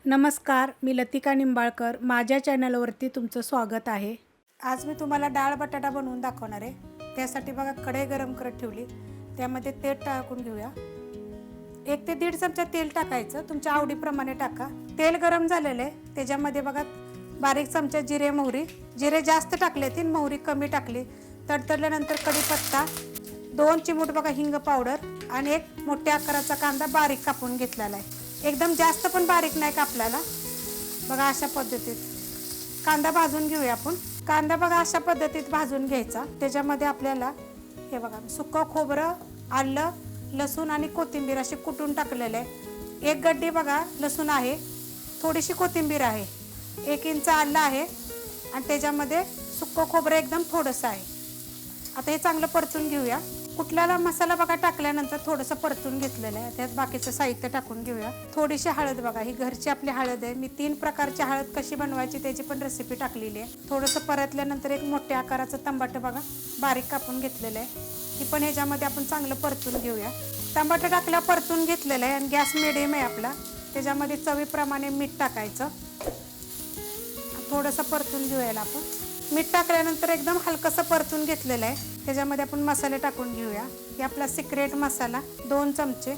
नमस्कार, मी लतिका निंबाळकर. माझ्या चॅनलवरती तुमचं स्वागत आहे. आज मी तुम्हाला डाळ बटाटा बनवून दाखवणार आहे. त्यासाठी बघा कढई गरम करत ठेवली. त्यामध्ये तेल टाकून घेऊया. 1 ते 1.5 चमचा तेल टाकायचं, तुमच्या आवडीप्रमाणे टाका. तेल गरम झालेलं आहे. त्याच्यामध्ये बघा बारीक चमचा जिरे मोहरी. जिरे जास्त टाकले, 3 मोहरी कमी टाकली. तडतडल्यानंतर कढीपत्ता, 2 चिमूट बघा हिंग पावडर आणि 1 मोठ्या आकाराचा कांदा बारीक कापून घेतलेला आहे. एकदम जास्त पण बारीक नाही कापलेला. बघा अशा पद्धतीत कांदा भाजून घेऊया आपण. कांदा बघा अशा पद्धतीत भाजून घ्यायचा. त्याच्यामध्ये आपल्याला हे बघा सुकं खोबरं, आलं, लसूण आणि कोथिंबीर अशी कुटून टाकलेलं आहे. 1 गड्डी बघा लसूण आहे, थोडीशी कोथिंबीर आहे, 1 इंच आलं आहे आणि त्याच्यामध्ये सुकं खोबरं एकदम थोडंसं आहे. आता हे चांगलं परतून घेऊया. कुठल्याला मसाला बघा टाकल्यानंतर थोडंसं परतून घेतलेलं आहे. त्यात बाकीचं साहित्य टाकून घेऊया. थोडीशी हळद बघा, ही घरची आपली हळद आहे. मी 3 प्रकारची हळद कशी बनवायची त्याची पण रेसिपी टाकलेली आहे. थोडंसं परतल्यानंतर 1 मोठ्या आकाराचं टमाटर बघा बारीक कापून घेतलेलं आहे. ती पण ह्याच्यामध्ये आपण चांगलं परतून घेऊया. टमाटर टाकल्या परतून घेतलेलं आहे आणि गॅस मिडियम आहे आपला. त्याच्यामध्ये चवीप्रमाणे मीठ टाकायचं. थोडंसं परतून घेऊया आपण. मीठ टाकल्यानंतर एकदम हलकंसं परतून घेतलेलं आहे. त्याच्यामध्ये आपण मसाले टाकून घेऊया. हे आपला सिक्रेट मसाला 2 चमचे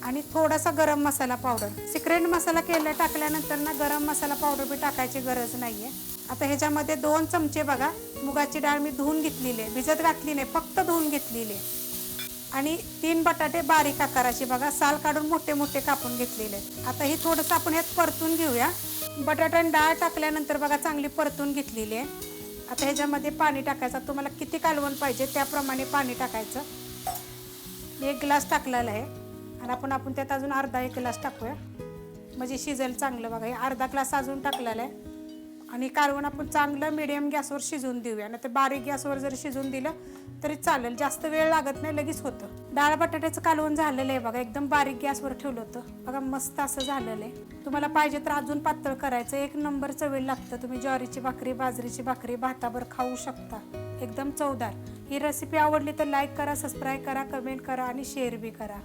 आणि थोडासा गरम मसाला पावडर. सिक्रेट मसाला टाकल्यानंतर ना गरम मसाला पावडर बी टाकायची गरज नाही आहे. आता ह्याच्यामध्ये 2 चमचे बघा मुगाची डाळ मी धुवून घेतलेली आहे, भिजत घातली नाही, फक्त धुवून घेतलेली आहे. आणि 3 बटाटे बारीक आकाराचे बघा साल काढून मोठे मोठे कापून घेतलेले आहेत. आता हे थोडंसं आपण ह्यात परतून घेऊया. बटाटा आणि डाळ टाकल्यानंतर बघा चांगली परतून घेतलेली आहे. आता ह्याच्यामध्ये पाणी टाकायचं. तुम्हाला किती कालवण पाहिजे त्याप्रमाणे पाणी टाकायचं. मी 1 ग्लास टाकलेला आहे आणि आपण त्यात अजून अर्धा 1 ग्लास टाकूया म्हणजे शिजेल चांगलं. बघा हे अर्धा ग्लास अजून टाकलेला आहे आणि कालवण आपण चांगलं मिडियम गॅसवर शिजवून देऊया. नाही तर बारीक गॅसवर जर शिजवून दिलं तरी चालेल, जास्त वेळ लागत नाही, लगेच होतं. डाळ बटाट्याचं कालवण झालेलं आहे बघा. एकदम बारीक गॅसवर ठेवलं होतं बघा, मस्त असं झालेलं आहे. तुम्हाला पाहिजे तर अजून पातळ करायचं. 1 नंबर चवीला लागतं. तुम्ही ज्वारीची भाकरी, बाजरीची भाकरी, भातावर खाऊ शकता. एकदम चवदार. ही रेसिपी आवडली तर लाईक करा, सबस्क्राईब करा, कमेंट करा आणि शेअर बी करा.